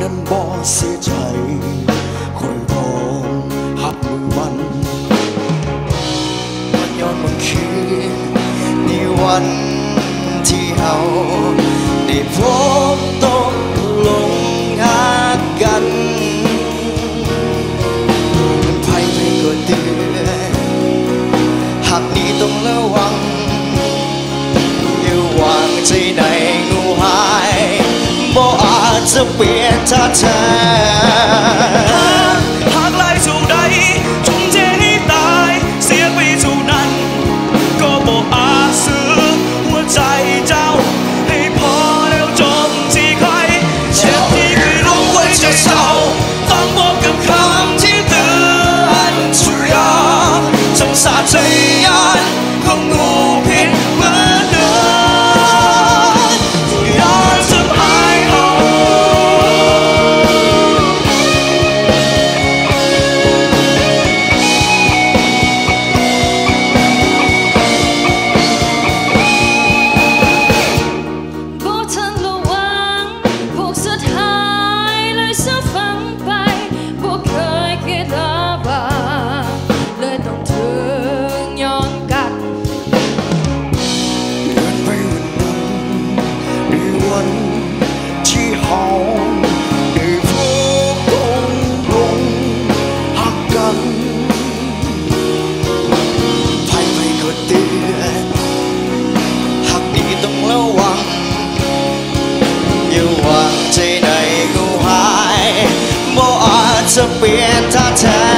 นั้นบ่เสียใจคอยพร้อมหักมือมันย้อนมันคืนในวันที่เฮาได้พบตกลงหักกันไพ่ก็เตือนหักนี้ต้องระวังอย่าวางใจในงูหายบ่อาจจะเปลี่ยนท่าแท้หากลายสู่ใดทุ่มเทให้ตายเสียไปเท่านั้นก็บ่อาจซื้อหัวใจเจ้าให้พอแล้วจบที่ใครเจ็บที่เคยลงไว้จะเศร้าต้องบอกกับคำที่เตือนทุกอย่างจำสาใจยานของงูพิษเหมือนเดิมย้อนสุดท้ายที่เฮาได้พบตกลงหักกันไพ่ก็เตือนหักนี้ต้องระวังอย่าวางใจในงูหายบ่อาจจะเปลี่ยนท่าแท้